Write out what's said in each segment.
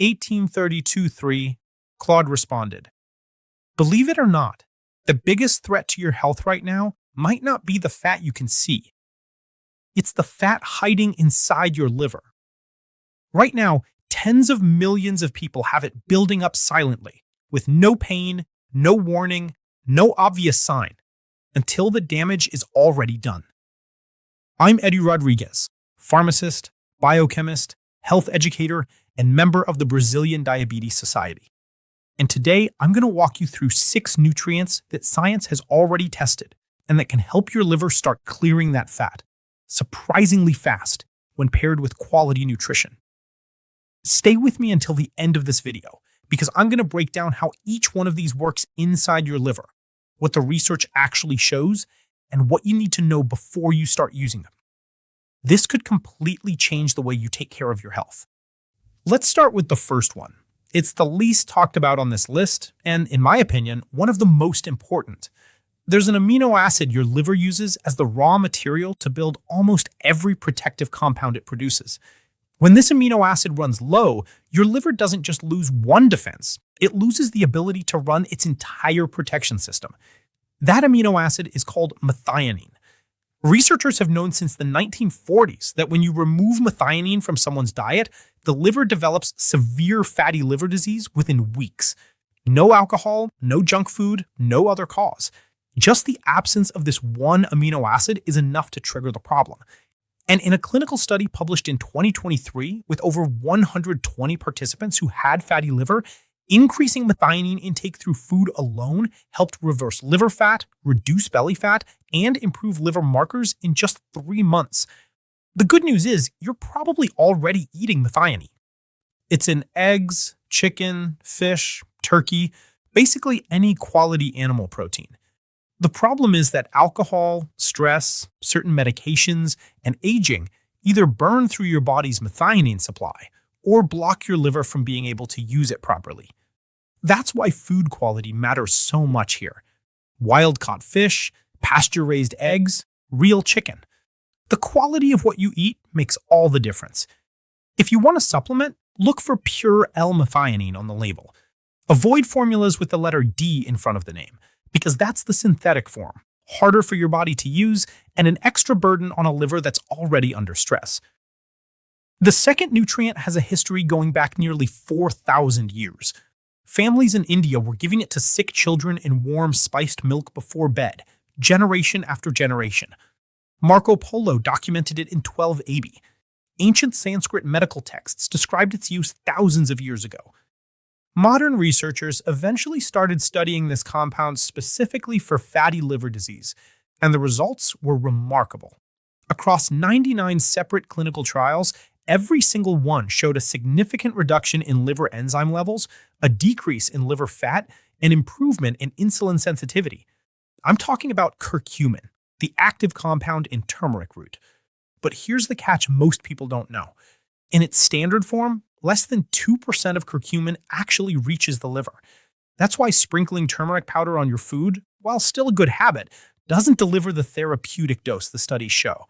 1832-3, Claude responded, "Believe it or not, the biggest threat to your health right now might not be the fat you can see. It's the fat hiding inside your liver. Right now, tens of millions of people have it building up silently, with no pain, no warning, no obvious sign, until the damage is already done." I'm Eddie Rodriguez, pharmacist, biochemist, health educator, and member of the Brazilian Diabetes Society. And today, I'm going to walk you through 6 nutrients that science has already tested and that can help your liver start clearing that fat, surprisingly fast when paired with quality nutrition. Stay with me until the end of this video, because I'm going to break down how each one of these works inside your liver, what the research actually shows, and what you need to know before you start using them. This could completely change the way you take care of your health. Let's start with the first one. It's the least talked about on this list, and in my opinion, one of the most important. There's an amino acid your liver uses as the raw material to build almost every protective compound it produces. When this amino acid runs low, your liver doesn't just lose one defense, it loses the ability to run its entire protection system. That amino acid is called methionine. Researchers have known since the 1940s that when you remove methionine from someone's diet, the liver develops severe fatty liver disease within weeks. No alcohol, no junk food, no other cause. Just the absence of this one amino acid is enough to trigger the problem. And in a clinical study published in 2023 with over 120 participants who had fatty liver, increasing methionine intake through food alone helped reverse liver fat, reduce belly fat, and improve liver markers in just 3 months. The good news is you're probably already eating methionine. It's in eggs, chicken, fish, turkey, basically any quality animal protein. The problem is that alcohol, stress, certain medications, and aging either burn through your body's methionine supply or block your liver from being able to use it properly. That's why food quality matters so much here. Wild-caught fish, pasture-raised eggs, real chicken. The quality of what you eat makes all the difference. If you want a supplement, look for pure L-methionine on the label. Avoid formulas with the letter D in front of the name, because that's the synthetic form, harder for your body to use, and an extra burden on a liver that's already under stress. The second nutrient has a history going back nearly 4,000 years. Families in India were giving it to sick children in warm spiced milk before bed, generation after generation. Marco Polo documented it in 1280. Ancient Sanskrit medical texts described its use thousands of years ago. Modern researchers eventually started studying this compound specifically for fatty liver disease, and the results were remarkable. Across 99 separate clinical trials, every single one showed a significant reduction in liver enzyme levels, a decrease in liver fat, and improvement in insulin sensitivity. I'm talking about curcumin, the active compound in turmeric root. But here's the catch most people don't know. In its standard form, less than 2% of curcumin actually reaches the liver. That's why sprinkling turmeric powder on your food, while still a good habit, doesn't deliver the therapeutic dose the studies show.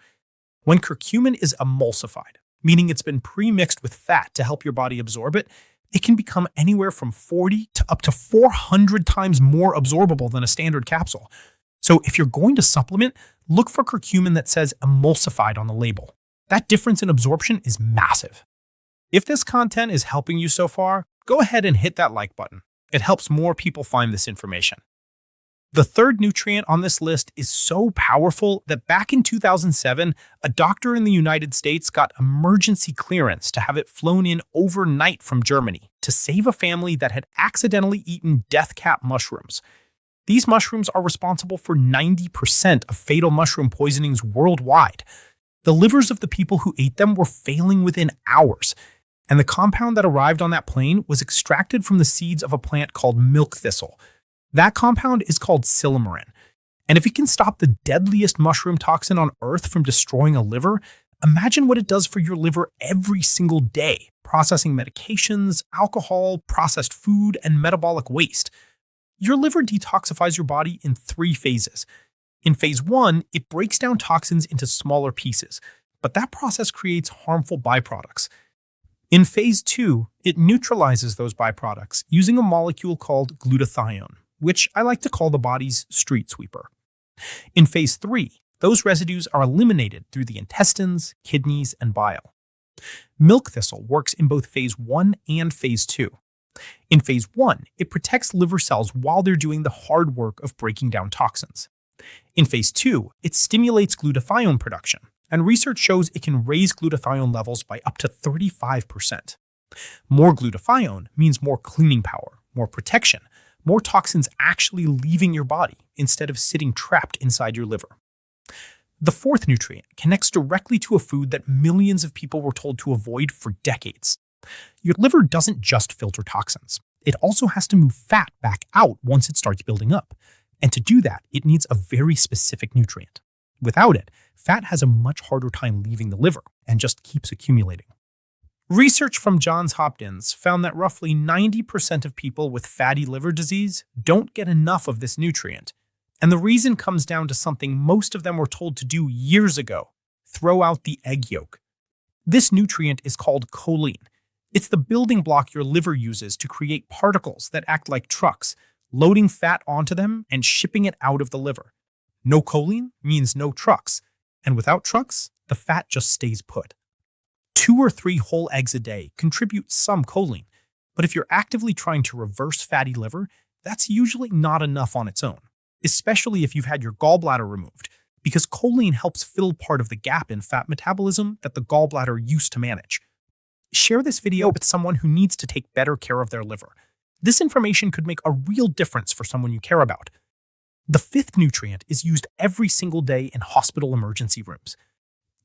When curcumin is emulsified, meaning it's been pre-mixed with fat to help your body absorb it, it can become anywhere from 40 to up to 400 times more absorbable than a standard capsule. So if you're going to supplement, look for curcumin that says emulsified on the label. That difference in absorption is massive. If this content is helping you so far, go ahead and hit that like button. It helps more people find this information. The third nutrient on this list is so powerful that back in 2007, a doctor in the United States got emergency clearance to have it flown in overnight from Germany to save a family that had accidentally eaten death cap mushrooms. These mushrooms are responsible for 90% of fatal mushroom poisonings worldwide. The livers of the people who ate them were failing within hours, and the compound that arrived on that plane was extracted from the seeds of a plant called milk thistle. That compound is called Silymarin. And if it can stop the deadliest mushroom toxin on Earth from destroying a liver, imagine what it does for your liver every single day, processing medications, alcohol, processed food, and metabolic waste. Your liver detoxifies your body in 3 phases. In phase 1, it breaks down toxins into smaller pieces, but that process creates harmful byproducts. In phase 2, it neutralizes those byproducts using a molecule called glutathione, which I like to call the body's street sweeper. In phase 3, those residues are eliminated through the intestines, kidneys, and bile. Milk thistle works in both phase 1 and phase 2. In phase 1, it protects liver cells while they're doing the hard work of breaking down toxins. In phase 2, it stimulates glutathione production, and research shows it can raise glutathione levels by up to 35%. More glutathione means more cleaning power, more protection, more toxins actually leaving your body instead of sitting trapped inside your liver. The fourth nutrient connects directly to a food that millions of people were told to avoid for decades. Your liver doesn't just filter toxins. It also has to move fat back out once it starts building up. And to do that, it needs a very specific nutrient. Without it, fat has a much harder time leaving the liver and just keeps accumulating. Research from Johns Hopkins found that roughly 90% of people with fatty liver disease don't get enough of this nutrient. And the reason comes down to something most of them were told to do years ago: throw out the egg yolk. This nutrient is called choline. It's the building block your liver uses to create particles that act like trucks, loading fat onto them and shipping it out of the liver. No choline means no trucks, and without trucks, the fat just stays put. 2 or 3 whole eggs a day contribute some choline, but if you're actively trying to reverse fatty liver, that's usually not enough on its own, especially if you've had your gallbladder removed, because choline helps fill part of the gap in fat metabolism that the gallbladder used to manage. Share this video with someone who needs to take better care of their liver. This information could make a real difference for someone you care about. The fifth nutrient is used every single day in hospital emergency rooms.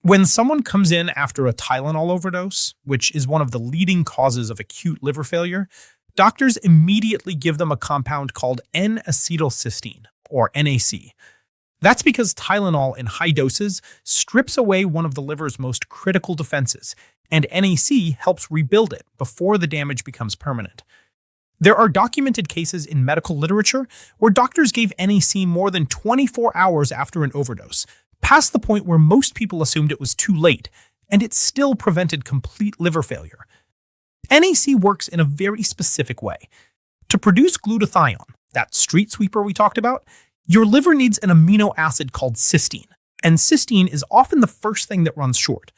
When someone comes in after a Tylenol overdose, which is one of the leading causes of acute liver failure, doctors immediately give them a compound called N-acetylcysteine, or NAC. That's because Tylenol in high doses strips away one of the liver's most critical defenses, and NAC helps rebuild it before the damage becomes permanent. There are documented cases in medical literature where doctors gave NAC more than 24 hours after an overdose, past the point where most people assumed it was too late, and it still prevented complete liver failure. NAC works in a very specific way. To produce glutathione, that street sweeper we talked about, your liver needs an amino acid called cysteine, and cysteine is often the first thing that runs short.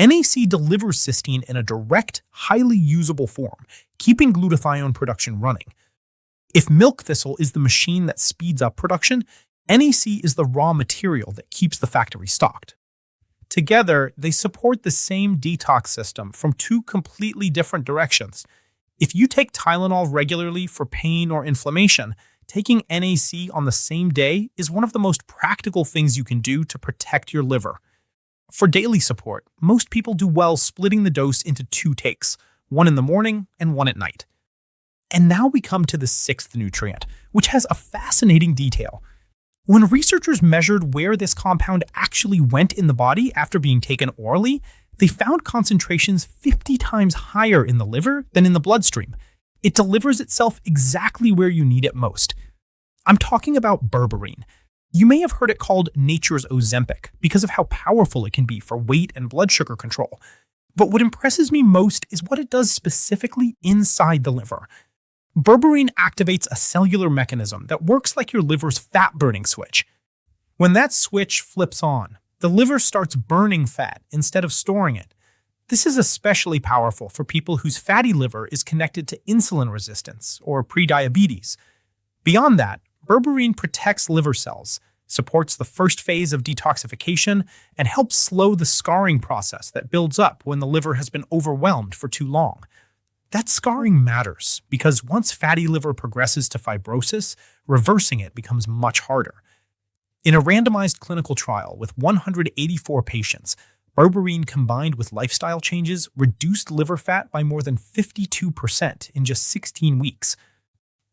NAC delivers cysteine in a direct, highly usable form, keeping glutathione production running. If milk thistle is the machine that speeds up production, NAC is the raw material that keeps the factory stocked. Together, they support the same detox system from 2 completely different directions. If you take Tylenol regularly for pain or inflammation, taking NAC on the same day is one of the most practical things you can do to protect your liver. For daily support, most people do well splitting the dose into 2 takes, one in the morning and one at night. And now we come to the 6th nutrient, which has a fascinating detail. When researchers measured where this compound actually went in the body after being taken orally, they found concentrations 50 times higher in the liver than in the bloodstream. It delivers itself exactly where you need it most. I'm talking about berberine. You may have heard it called nature's Ozempic because of how powerful it can be for weight and blood sugar control. But what impresses me most is what it does specifically inside the liver. Berberine activates a cellular mechanism that works like your liver's fat-burning switch. When that switch flips on, the liver starts burning fat instead of storing it. This is especially powerful for people whose fatty liver is connected to insulin resistance or prediabetes. Beyond that, berberine protects liver cells, supports the first phase of detoxification, and helps slow the scarring process that builds up when the liver has been overwhelmed for too long. That scarring matters because once fatty liver progresses to fibrosis, reversing it becomes much harder. In a randomized clinical trial with 184 patients, berberine combined with lifestyle changes reduced liver fat by more than 52% in just 16 weeks.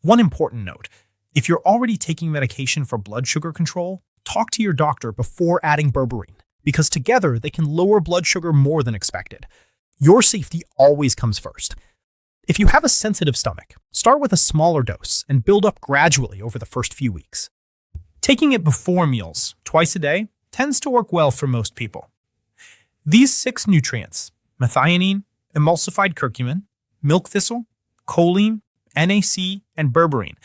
One important note: if you're already taking medication for blood sugar control, talk to your doctor before adding berberine, because together they can lower blood sugar more than expected. Your safety always comes first. If you have a sensitive stomach, start with a smaller dose and build up gradually over the first few weeks. Taking it before meals, twice a day, tends to work well for most people. These 6 nutrients, methionine, emulsified curcumin, milk thistle, choline, NAC, and berberine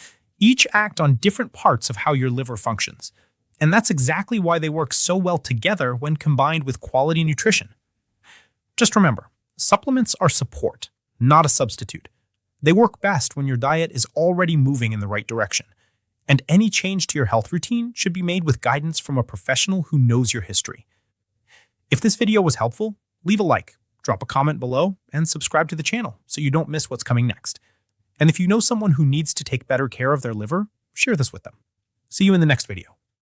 each act on different parts of how your liver functions. And that's exactly why they work so well together when combined with quality nutrition. Just remember, supplements are support, not a substitute. They work best when your diet is already moving in the right direction. And any change to your health routine should be made with guidance from a professional who knows your history. If this video was helpful, leave a like, drop a comment below, and subscribe to the channel so you don't miss what's coming next. And if you know someone who needs to take better care of their liver, share this with them. See you in the next video.